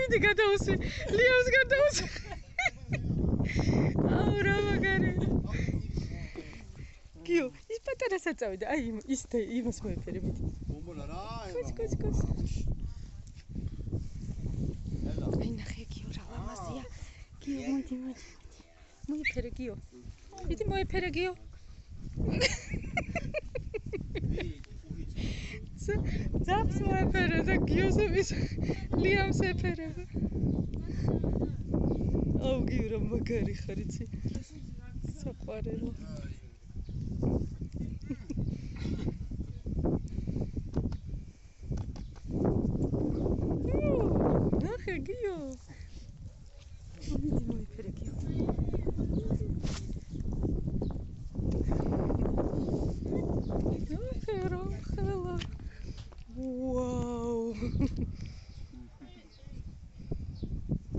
მიდი გადაუსვი ლიამს გადაუსვი აუ რა მაგარი გიო ის პატარა საწავიდა აი ის და იმას მოეფერე მიდი მომოლა რა კოც აი ნახე გიო რა ლამაზია გიო მოდი მოეფერე გიო მიდი მოეფერე გიო ძაფს მოეფერე და გიოსების ლიამს ეფერება აუ გიო რა მაგარი ხარ იცი საყვარელო ნახე გიო მიდი მოეფერე გიო ნახე რა ხელა ვაუ